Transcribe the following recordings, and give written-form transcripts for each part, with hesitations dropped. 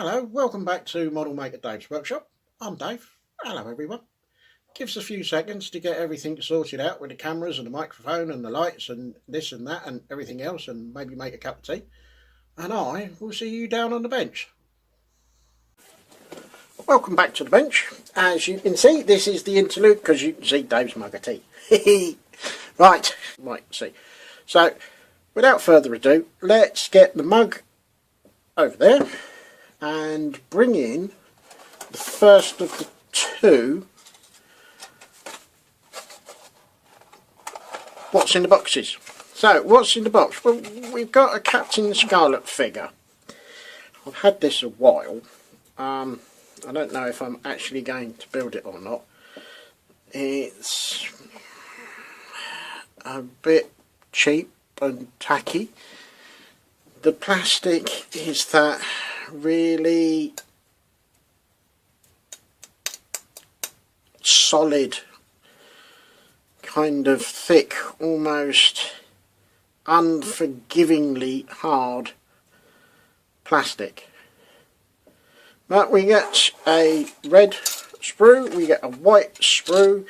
Hello, welcome back to Model Maker Dave's Workshop. I'm Dave. Hello everyone. Give us a few seconds to get everything sorted out with the cameras and the microphone and the lights and this and that and everything else, and maybe make a cup of tea. And I will see you down on the bench. Welcome back to the bench. As you can see, this is the interlude because you can see Dave's mug of tea. Right, see. So, without further ado, let's get the mug over there and bring in the first of the two what's in the boxes. So what's in the box? Well, we've got a Captain Scarlet figure. I've had this a while. I don't know if I'm actually going to build it or not. It's a bit cheap and tacky. The plastic is that really solid, kind of thick, almost unforgivingly hard plastic. But we get a red sprue, we get a white sprue,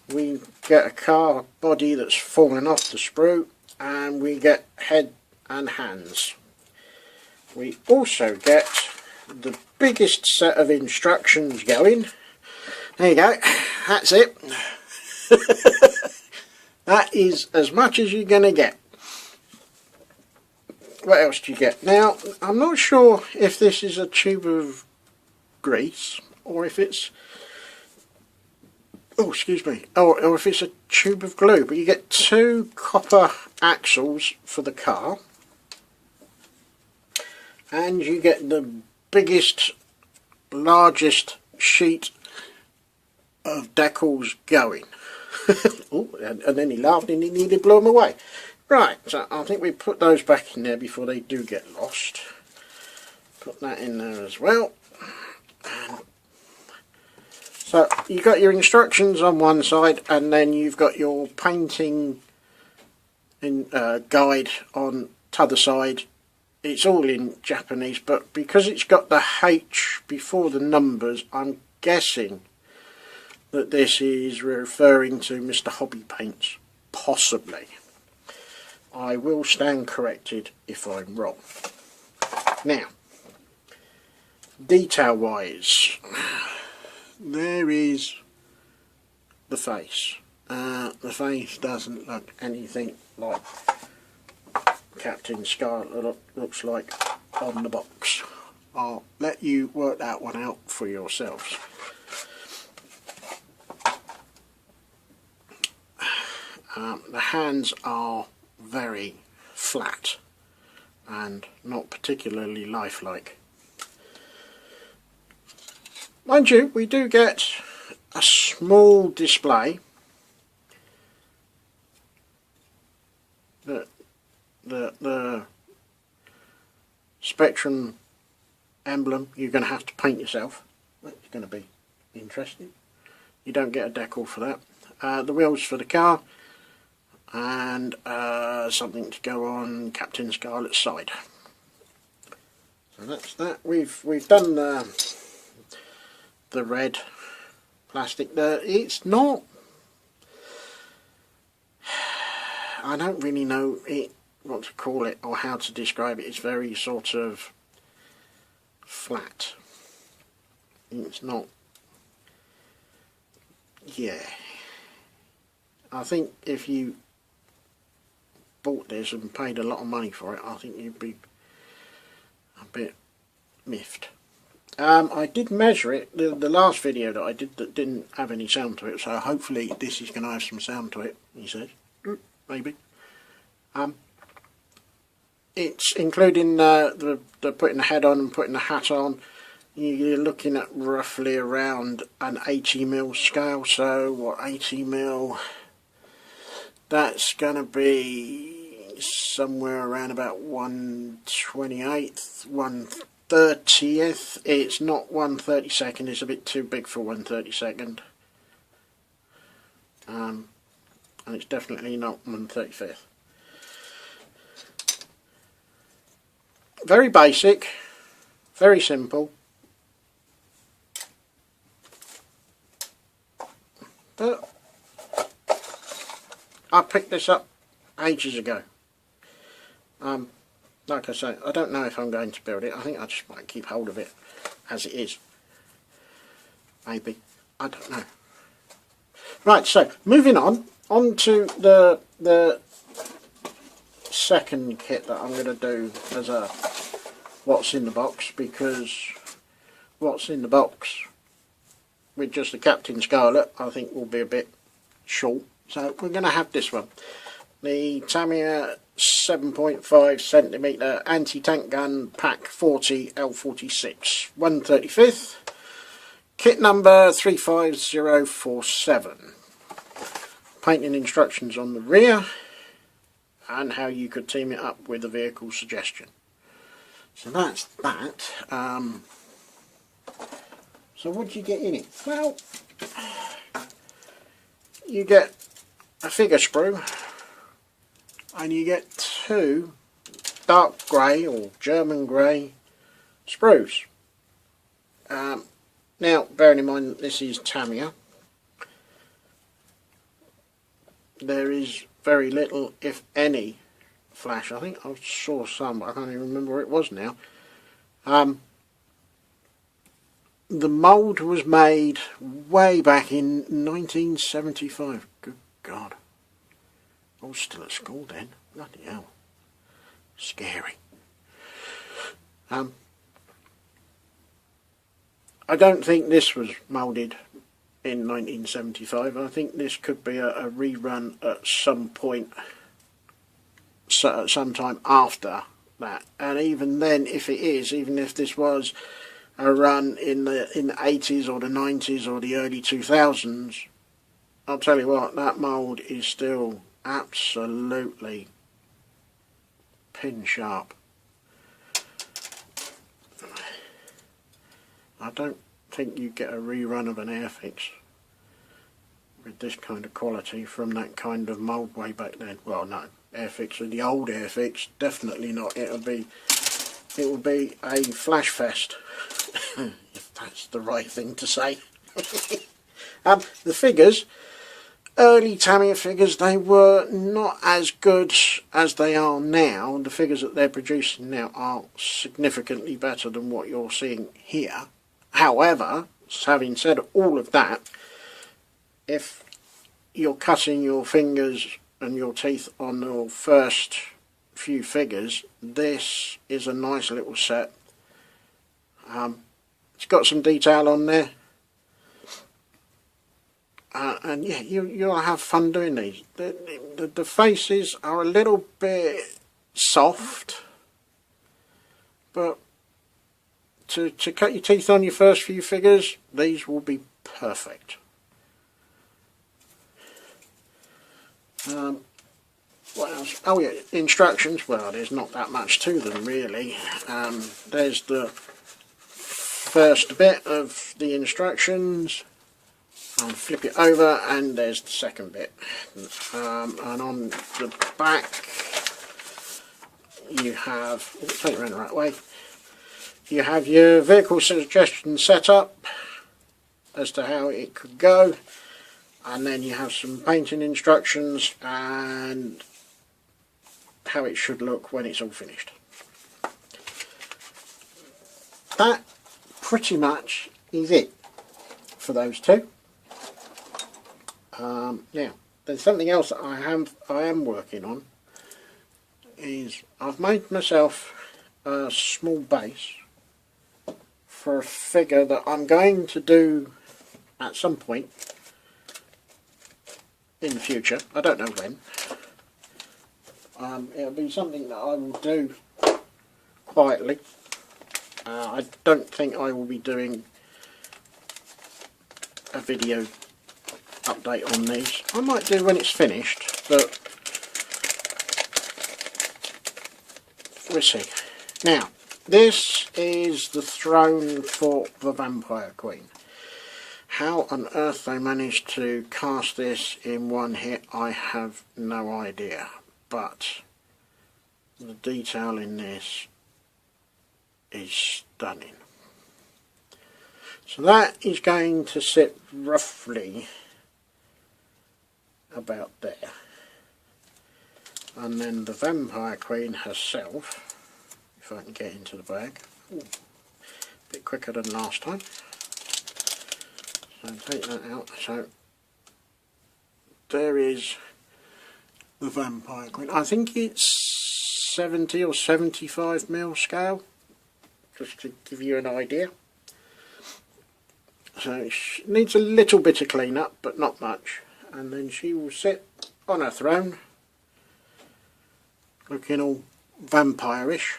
we get a car body that's fallen off the sprue, and we get head and hands. We also get the biggest set of instructions going. There you go, that's it. That is as much as you're going to get. What else do you get? Now, I'm not sure if this is a tube of grease or if it's, or if it's a tube of glue, but you get two copper axles for the car, and you get the biggest, largest sheet of decals going. Oh, and then he laughed and he nearly blew them away. Right, so I think we put those back in there before they do get lost. Put that in there as well. So you've got your instructions on one side, and then you've got your painting guide on the other side. It's all in Japanese, but because it's got the H before the numbers, I'm guessing that this is referring to Mr. Hobby Paints, possibly. I will stand corrected if I'm wrong. Now, detail wise, there is the face. The face doesn't look anything like Captain Scarlet looks like on the box. I'll let you work that one out for yourselves. The hands are very flat and not particularly lifelike. Mind you, we do get a small display. The Spectrum emblem you're going to have to paint yourself. That's going to be interesting. You don't get a decal for that. The wheels for the car, and something to go on Captain Scarlet's side. So that's that. We've done the red plastic. It's not, I don't really know what to call it or how to describe it. It's very sort of flat. It's not, yeah. I think if you bought this and paid a lot of money for it, I think you'd be a bit miffed. I did measure it, the last video that I did that didn't have any sound to it, so hopefully this is going to have some sound to it, he says. Maybe. It's including the putting the head on and putting the hat on. You're looking at roughly around an 80mm scale, so what, 80mm? That's going to be somewhere around about 1/28th, 1/30th. It's not 1/32nd, it's a bit too big for 1/32nd. And it's definitely not 1/35th. Very basic, Very simple. But I picked this up ages ago. Like I say, I don't know if I'm going to build it. I think I just might keep hold of it as it is. Maybe. I don't know. Right, so moving on to the second kit that I'm going to do as a what's in the box, because what's in the box with just the Captain Scarlet I think will be a bit short. So we're going to have this one. The Tamiyas 7.5cm anti-tank gun pack 40 L46 135th. Kit number 35047. Painting instructions on the rear and how you could team it up with a vehicle suggestion. So that's that. So what do you get in it? Well, you get a figure sprue and you get two dark grey or German grey sprues. Now, bearing in mind that this is Tamiya, there is very little, if any, flash. I think I saw some, but I can't even remember where it was now. The mould was made way back in 1975. Good God. I was still at school then. Bloody hell. Scary. I don't think this was moulded in 1975. I think this could be a rerun at some point, sometime after that. And even then, if it is, even if this was a run in the 80s or the 90s or the early 2000s, I'll tell you what, that mould is still absolutely pin sharp. I don't think you get a rerun of an Airfix with this kind of quality from that kind of mould way back then. Well, no, Airfix with the old Airfix, definitely not. It would be a flash fest, if that's the right thing to say. The figures, early Tamiya figures, they were not as good as they are now. The figures that they're producing now are significantly better than what you're seeing here. However, having said all of that, if you're cutting your fingers and your teeth on your first few figures, this is a nice little set. It's got some detail on there. And yeah, you'll have fun doing these. The faces are a little bit soft, but to cut your teeth on your first few figures, these will be perfect. What else? Oh yeah, instructions. Well, there's not that much to them really. There's the first bit of the instructions. I'll flip it over and there's the second bit. And on the back you have, take it around the right way, you have your vehicle suggestion setup as to how it could go, and then you have some painting instructions and how it should look when it's all finished. That pretty much is it for those two. Now, there's something else that I am working on. Is I've made myself a small base for a figure that I'm going to do at some point in the future. I don't know when. It'll be something that I will do quietly. I don't think I will be doing a video update on these. I might do when it's finished, but we'll see. Now, this is the throne for the Vampire Queen. How on earth they managed to cast this in one hit, I have no idea. But the detail in this is done in. So that is going to sit roughly about there. And then the Vampire Queen herself, if I can get into the bag. Ooh, a bit quicker than last time. So take that out. So there is the Vampire Queen. I think it's 70 or 75 mil scale, just to give you an idea. So it needs a little bit of clean up, but not much. And then she will sit on her throne, looking all vampire-ish,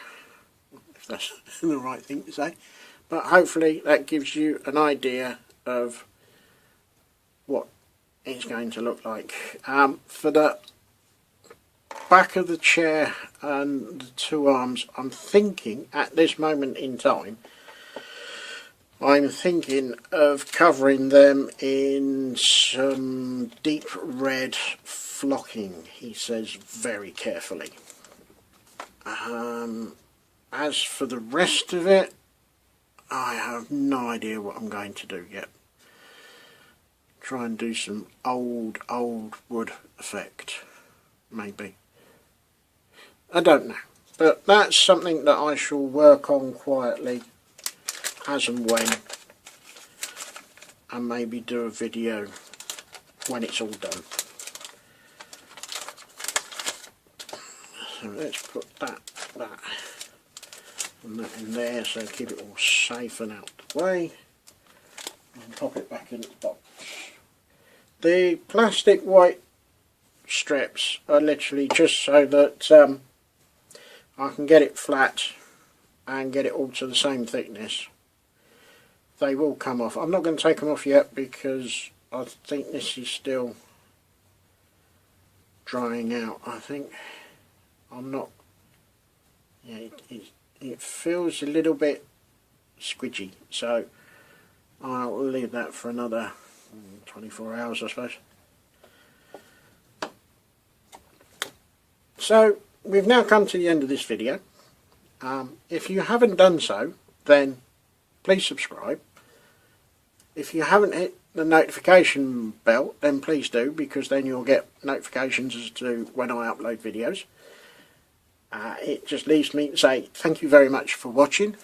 if that's the right thing to say. But hopefully that gives you an idea of what it's going to look like. For the back of the chair and the two arms, I'm thinking at this moment in time, I'm thinking of covering them in some deep red flocking, he says very carefully. As for the rest of it, I have no idea what I'm going to do yet. Try and do some old wood effect, maybe. I don't know, but that's something that I shall work on quietly as and when, and maybe do a video when it's all done. So let's put that and that in there, so keep it all safe and out of the way, and pop it back in the box. The plastic white strips are literally just so that I can get it flat and get it all to the same thickness. They will come off. I'm not going to take them off yet because I think this is still drying out. I think I'm not. Yeah, it feels a little bit squidgy, so I'll leave that for another 24 hours, I suppose. So we've now come to the end of this video. If you haven't done so, then please subscribe. If you haven't hit the notification bell, then please do, because then you'll get notifications as to when I upload videos. It just leaves me to say thank you very much for watching,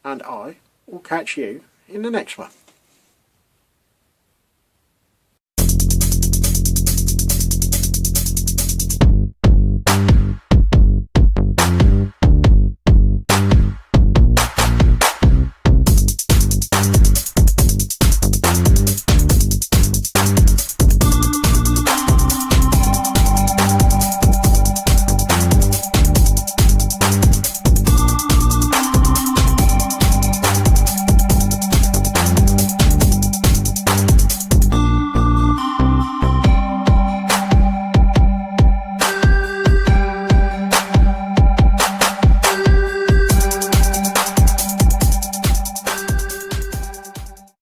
and I will catch you in the next one.